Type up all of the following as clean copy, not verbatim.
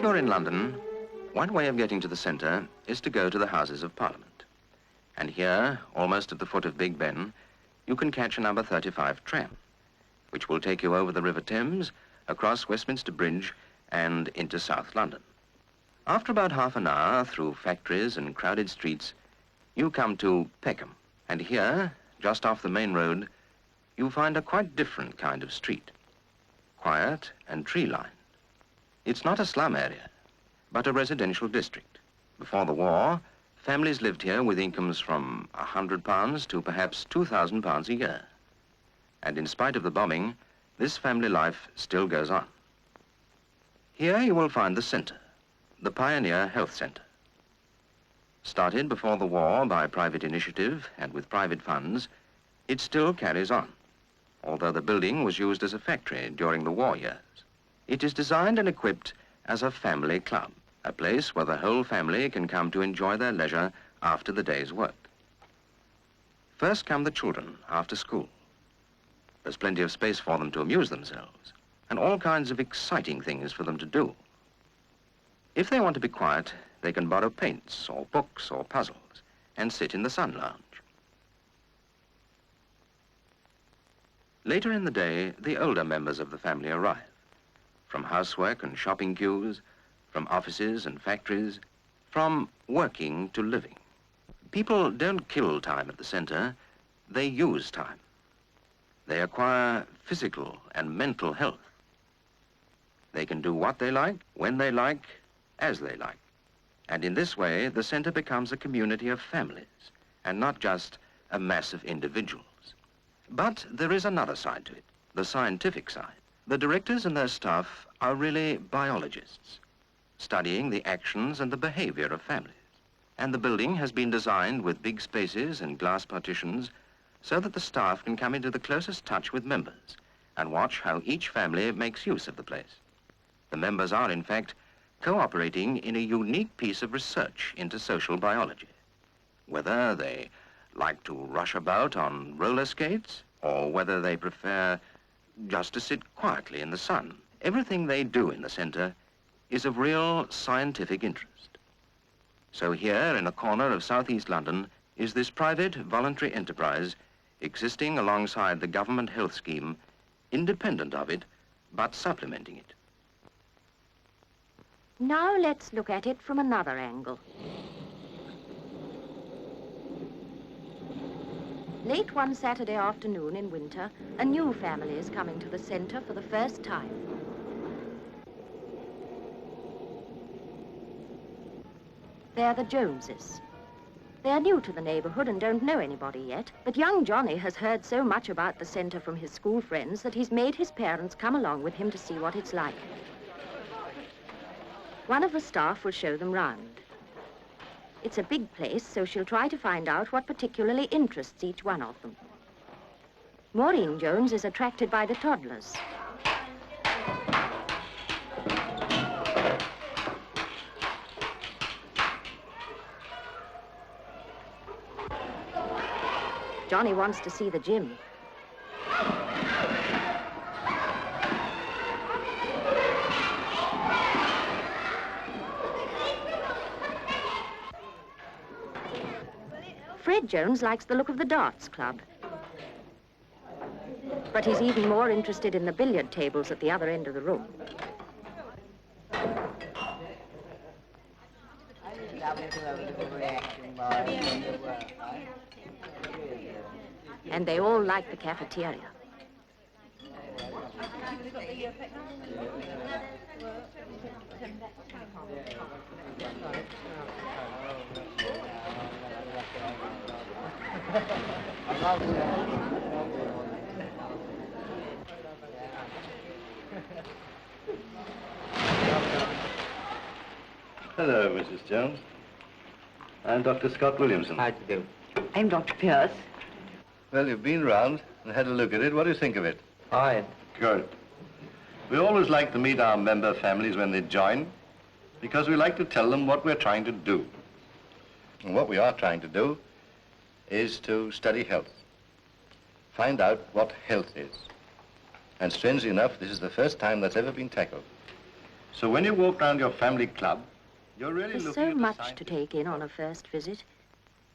you're in London, one way of getting to the centre is to go to the Houses of Parliament. And here, almost at the foot of Big Ben, you can catch a number 35 tram, which will take you over the River Thames, across Westminster Bridge, and into South London. After about half an hour, through factories and crowded streets, you come to Peckham. And here, just off the main road, you find a quite different kind of street. Quiet and tree-lined. It's not a slum area, but a residential district. Before the war, families lived here with incomes from £100 to perhaps £2,000 a year. And in spite of the bombing, this family life still goes on. Here you will find the centre, the Pioneer Health Centre. Started before the war by private initiative and with private funds, it still carries on, although the building was used as a factory during the war years. It is designed and equipped as a family club, a place where the whole family can come to enjoy their leisure after the day's work. First come the children after school. There's plenty of space for them to amuse themselves, and all kinds of exciting things for them to do. If they want to be quiet, they can borrow paints or books or puzzles and sit in the sun lounge. Later in the day, the older members of the family arrive, from housework and shopping queues, from offices and factories, from working to living. People don't kill time at the centre, they use time. They acquire physical and mental health. They can do what they like, when they like, as they like. And in this way, the centre becomes a community of families, and not just a mass of individuals. But there is another side to it, the scientific side. The directors and their staff are really biologists, studying the actions and the behavior of families. And the building has been designed with big spaces and glass partitions so that the staff can come into the closest touch with members and watch how each family makes use of the place. The members are, in fact, cooperating in a unique piece of research into social biology. Whether they like to rush about on roller skates or whether they prefer just to sit quietly in the sun, everything they do in the centre is of real scientific interest. So here in a corner of southeast London is this private voluntary enterprise existing alongside the government health scheme, independent of it, but supplementing it. Now let's look at it from another angle. Late one Saturday afternoon in winter, a new family is coming to the centre for the first time. They're the Joneses. They're new to the neighbourhood and don't know anybody yet, but young Johnny has heard so much about the centre from his school friends that he's made his parents come along with him to see what it's like. One of the staff will show them round. It's a big place, so she'll try to find out what particularly interests each one of them. Maureen Jones is attracted by the toddlers. Johnny wants to see the gym. Fred Jones likes the look of the darts club. But he's even more interested in the billiard tables at the other end of the room. And they all like the cafeteria. Hello, Mrs. Jones. I'm Dr. Scott Williamson. How do you do? I'm Dr. Pierce. Well, you've been round and had a look at it. What do you think of it? Fine. Good. We always like to meet our member families when they join because we like to tell them what we're trying to do. And what we are trying to do is to study health. Find out what health is. And strangely enough, this is the first time that's ever been tackled. So when you walk round your family club, you're really There's looking so at the much to scientific take in on a problem. first visit.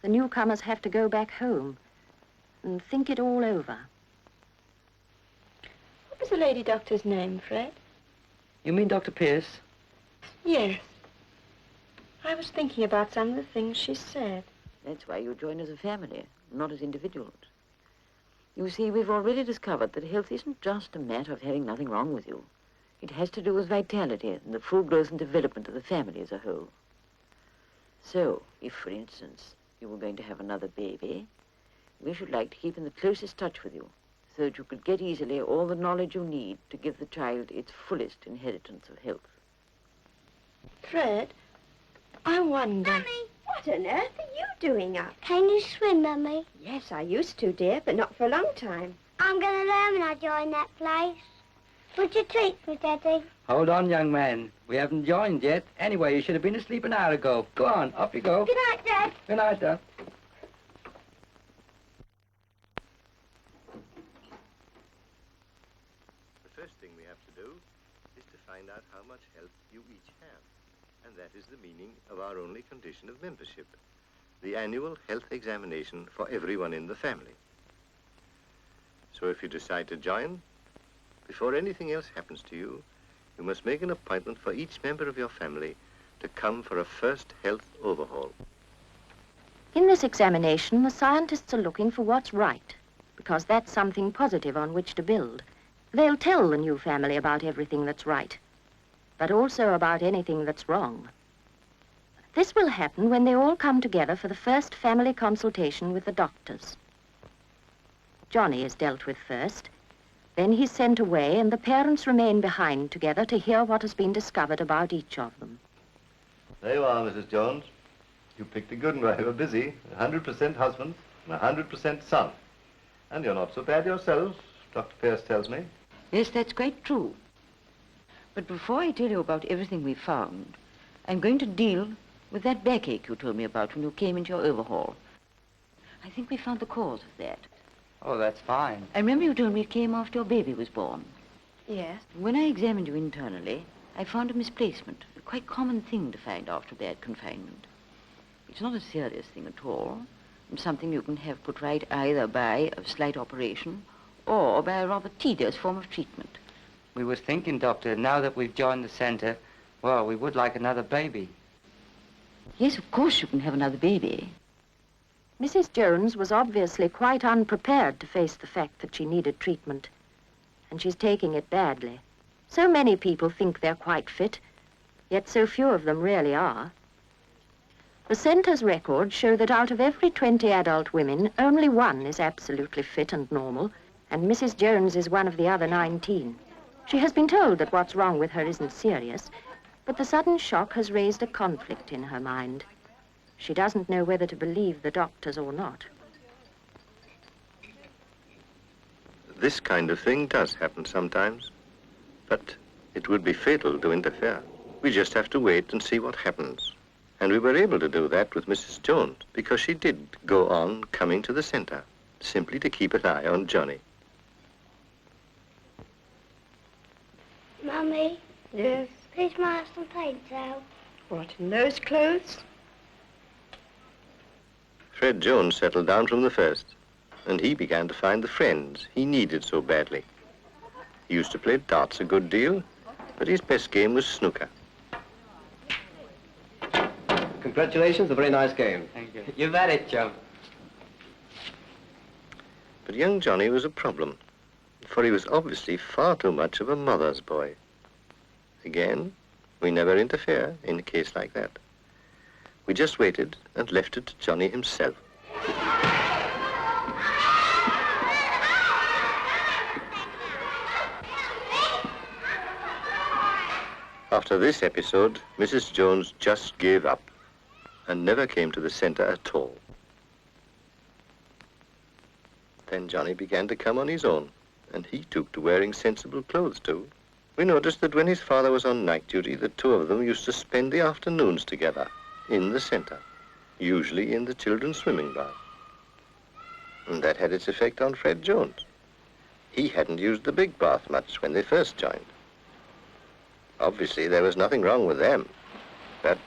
The newcomers have to go back home and think it all over. What was the lady doctor's name, Fred? You mean Dr. Pierce? Yes. I was thinking about some of the things she said. That's why you join as a family, not as individuals. You see, we've already discovered that health isn't just a matter of having nothing wrong with you. It has to do with vitality and the full growth and development of the family as a whole. So, if, for instance, you were going to have another baby, we should like to keep in the closest touch with you so that you could get easily all the knowledge you need to give the child its fullest inheritance of health. Fred, I wonder... Mummy, what on earth are you doing up? Can you swim, Mummy? Yes, I used to, dear, but not for a long time. I'm going to learn when I join that place. Would you teach me, Daddy? Hold on, young man. We haven't joined yet. Anyway, you should have been asleep an hour ago. Go on, off you go. Good night, Dad. Good night, Dad. The first thing we have to do is to find out how much health you each have. And that is the meaning of our only condition of membership, the annual health examination for everyone in the family. So if you decide to join, before anything else happens to you, you must make an appointment for each member of your family to come for a first health overhaul. In this examination, the scientists are looking for what's right, because that's something positive on which to build. They'll tell the new family about everything that's right, but also about anything that's wrong. This will happen when they all come together for the first family consultation with the doctors. Johnny is dealt with first. Then he's sent away, and the parents remain behind together to hear what has been discovered about each of them. There you are, Mrs. Jones. You picked a good one. You were busy. 100% husband and 100% son. And you're not so bad yourself, Dr. Pierce tells me. Yes, that's quite true. But before I tell you about everything we found, I'm going to deal with that backache you told me about when you came into your overhaul. I think we found the cause of that. Oh, that's fine. I remember you told me it came after your baby was born. Yes. When I examined you internally, I found a misplacement, a quite common thing to find after bad confinement. It's not a serious thing at all, and something you can have put right either by a slight operation or by a rather tedious form of treatment. We was thinking, Doctor, now that we've joined the center, well, we would like another baby. Yes, of course you can have another baby. Mrs. Jones was obviously quite unprepared to face the fact that she needed treatment, and she's taking it badly. So many people think they're quite fit, yet so few of them really are. The center's records show that out of every 20 adult women, only one is absolutely fit and normal, and Mrs. Jones is one of the other 19. She has been told that what's wrong with her isn't serious, but the sudden shock has raised a conflict in her mind. She doesn't know whether to believe the doctors or not. This kind of thing does happen sometimes, but it would be fatal to interfere. We just have to wait and see what happens. And we were able to do that with Mrs. Jones because she did go on coming to the center, simply to keep an eye on Johnny. Mummy, Yes. please may I have some paint out? What, in those clothes? Fred Jones settled down from the first, and he began to find the friends he needed so badly. He used to play darts a good deal, but his best game was snooker. Congratulations, a very nice game. Thank you. You've had it, Joe. But young Johnny was a problem, for he was obviously far too much of a mother's boy. Again, we never interfere in a case like that. We just waited and left it to Johnny himself. After this episode, Mrs. Jones just gave up and never came to the center at all. Then Johnny began to come on his own, and he took to wearing sensible clothes too. We noticed that when his father was on night duty, the two of them used to spend the afternoons together in the center, usually in the children's swimming bath. And that had its effect on Fred Jones. He hadn't used the big bath much when they first joined. Obviously, there was nothing wrong with them, but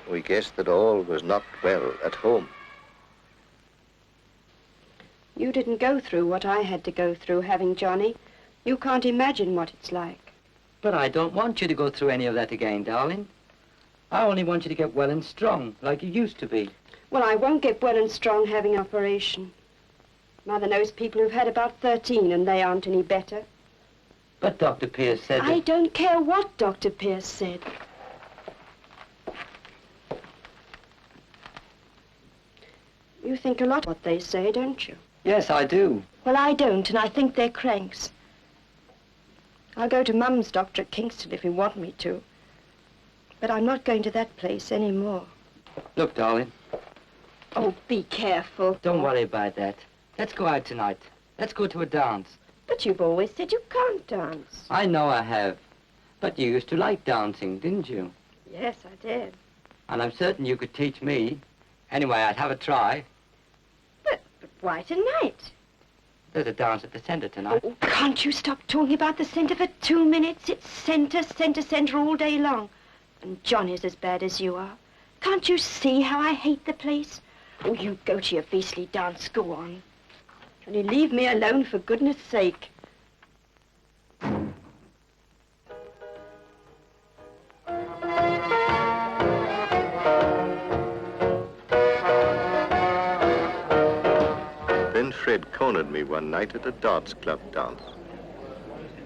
we guessed that all was not well at home. You didn't go through what I had to go through having Johnny. You can't imagine what it's like. But I don't want you to go through any of that again, darling. I only want you to get well and strong, like you used to be. Well, I won't get well and strong having an operation. Mother knows people who've had about 13 and they aren't any better. But Dr. Pierce said I that... don't care what Dr. Pierce said. You think a lot of what they say, don't you? Yes, I do. Well, I don't, and I think they're cranks. I'll go to Mum's doctor at Kingston if you want me to. But I'm not going to that place anymore. Look, darling. Oh, be careful. Don't worry about that. Let's go out tonight. Let's go to a dance. But you've always said you can't dance. I know I have. But you used to like dancing, didn't you? Yes, I did. And I'm certain you could teach me. Anyway, I'd have a try. But why tonight? There's a dance at the centre tonight. Oh, can't you stop talking about the centre for 2 minutes? It's centre, centre, centre all day long. And Johnny's as bad as you are. Can't you see how I hate the place? Oh, you go to your beastly dance. Go on. Can you leave me alone, for goodness sake? Then Fred cornered me one night at a darts club dance.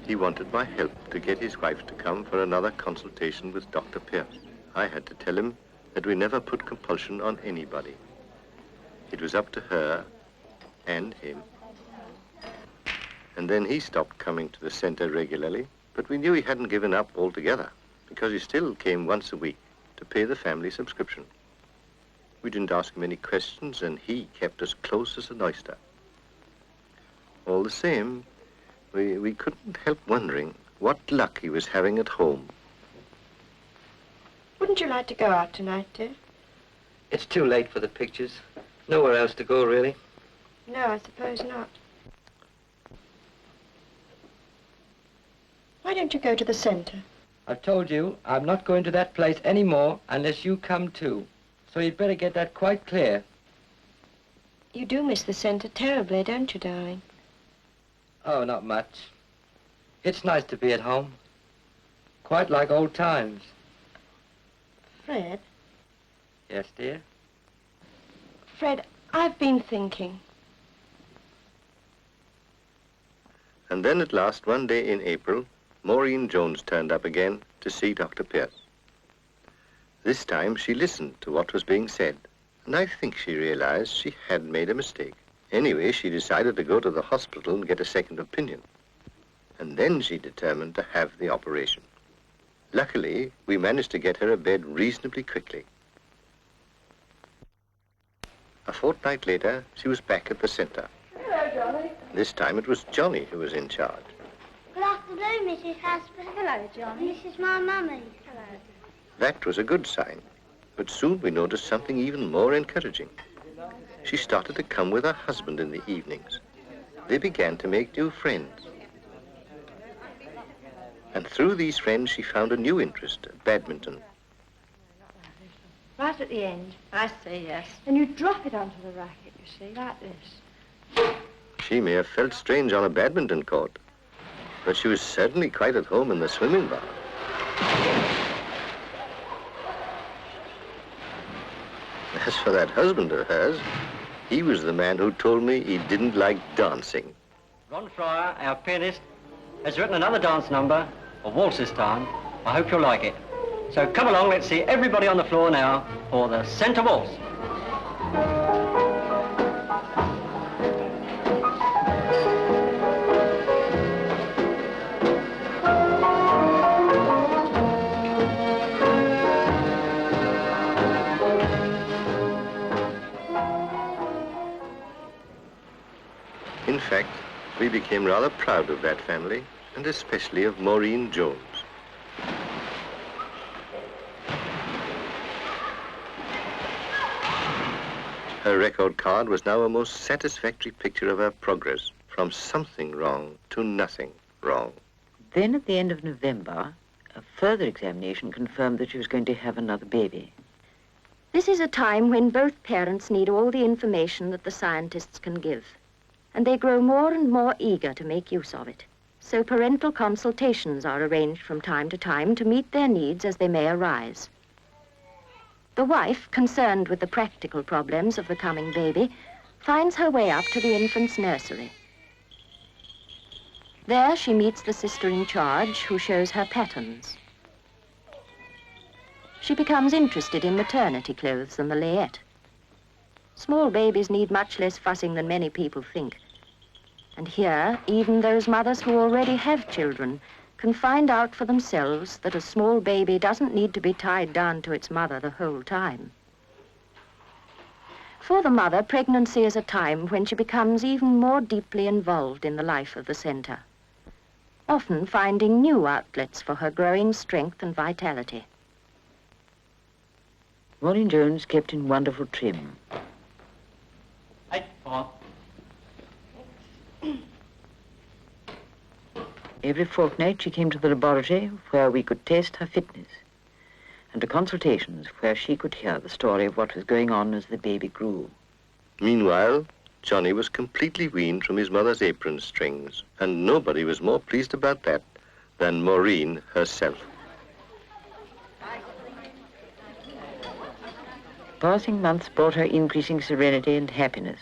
He wanted my help to get his wife to come for another consultation with Dr. Pierce. I had to tell him that we never put compulsion on anybody. It was up to her and him. And then he stopped coming to the center regularly, but we knew he hadn't given up altogether because he still came once a week to pay the family subscription. We didn't ask him any questions, and he kept us close as an oyster. All the same, we couldn't help wondering what luck he was having at home. Wouldn't you like to go out tonight, dear? It's too late for the pictures. Nowhere else to go, really. No, I suppose not. Why don't you go to the centre? I've told you I'm not going to that place anymore unless you come too. So you'd better get that quite clear. You do miss the centre terribly, don't you, darling? Oh, not much. It's nice to be at home. Quite like old times. Fred? Yes, dear? Fred, I've been thinking. And then at last, one day in April, Maureen Jones turned up again to see Dr. Pierce. This time she listened to what was being said, and I think she realized she had made a mistake. Anyway, she decided to go to the hospital and get a second opinion. And then she determined to have the operation. Luckily, we managed to get her a bed reasonably quickly. A fortnight later, she was back at the center. Hello, Johnny. This time it was Johnny who was in charge. Good afternoon, Mrs. Husband. Hello, Johnny. This is my mummy. Hello. That was a good sign, but soon we noticed something even more encouraging. She started to come with her husband in the evenings. They began to make new friends. And through these friends, she found a new interest, badminton. Right at the end. I see, yes. And you drop it onto the racket, you see, like this. She may have felt strange on a badminton court, but she was certainly quite at home in the swimming bath. As for that husband of hers, he was the man who told me he didn't like dancing. Ron Fryer, our pianist, has written another dance number, a waltz this time. I hope you'll like it. So come along, let's see everybody on the floor now for the centre waltz. In fact, we became rather proud of that family, and especially of Maureen Jones. Her record card was now a most satisfactory picture of her progress, from something wrong to nothing wrong. Then at the end of November, a Further examination confirmed that she was going to have another baby. This is a time when both parents need all the information that the scientists can give, and they grow more and more eager to make use of it. So parental consultations are arranged from time to time to meet their needs as they may arise. The wife, concerned with the practical problems of the coming baby, finds her way up to the infant's nursery. There she meets the sister in charge, who shows her patterns. She becomes interested in maternity clothes than the layette. Small babies need much less fussing than many people think. And here, even those mothers who already have children can find out for themselves that a small baby doesn't need to be tied down to its mother the whole time. For the mother, pregnancy is a time when she becomes even more deeply involved in the life of the centre, often finding new outlets for her growing strength and vitality. Maureen Jones kept in wonderful trim. Hey, come on. Every fortnight she came to the laboratory where we could test her fitness, and to consultations where she could hear the story of what was going on as the baby grew. Meanwhile, Johnny was completely weaned from his mother's apron strings, and nobody was more pleased about that than Maureen herself. Passing months brought her increasing serenity and happiness.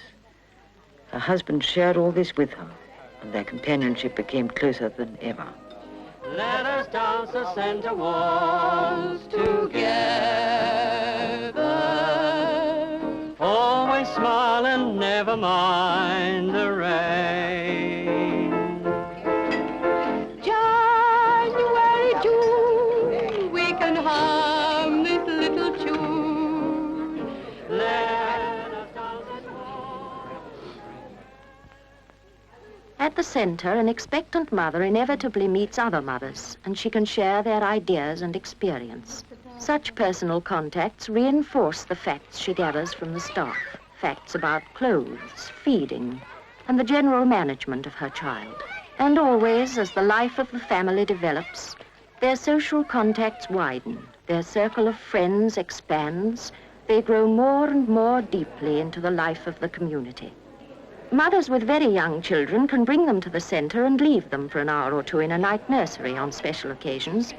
Her husband shared all this with her, and their companionship became closer than ever. Let us dance the center waltz together. Always smile and never mind the rain. January, June, we can hum this little tune. Let us dance this At the centre, an expectant mother inevitably meets other mothers, and she can share their ideas and experience. Such personal contacts reinforce the facts she gathers from the staff, facts about clothes, feeding, and the general management of her child. And always, as the life of the family develops, their social contacts widen, their circle of friends expands, they grow more and more deeply into the life of the community. Mothers with very young children can bring them to the centre and leave them for an hour or two in a night nursery on special occasions,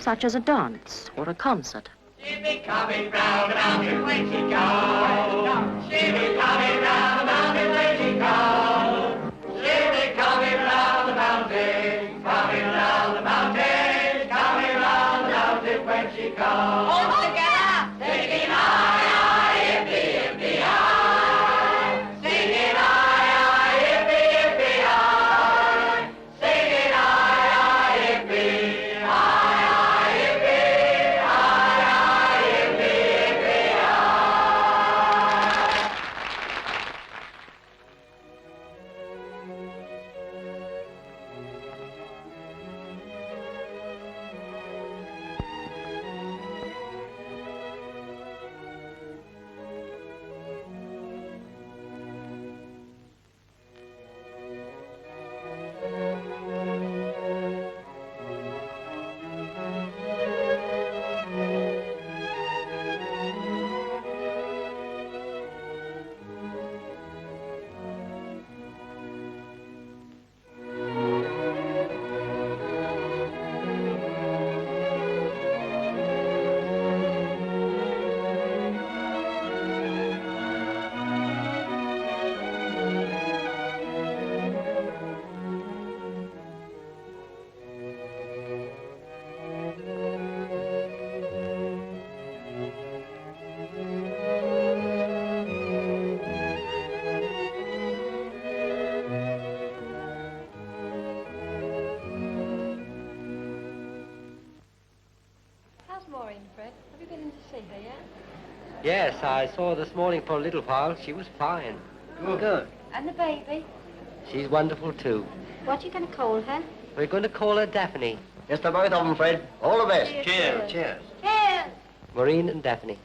such as a dance or a concert. She'll be coming round the mountain when she goes. She'll be coming round the mountain when she goes. She'll be coming round the mountain, coming round the mountain, coming round the mountain when she goes. All together, singing aye, aye, yippee, yippee, aye. Singing aye, aye, yippee, yippee, aye. Singing aye, aye, yippee, aye, aye, yippee, aye, aye, yippee, yippee, aye. How's Maureen, Fred? Have you been in to see her yet? Yes, I saw her this morning for a little while. She was fine. Good. And the baby? She's wonderful, too. What are you going to call her? We're going to call her Daphne. Yes, to both of them, Fred. All the best. Cheers. Cheers. Cheers! Maureen and Daphne.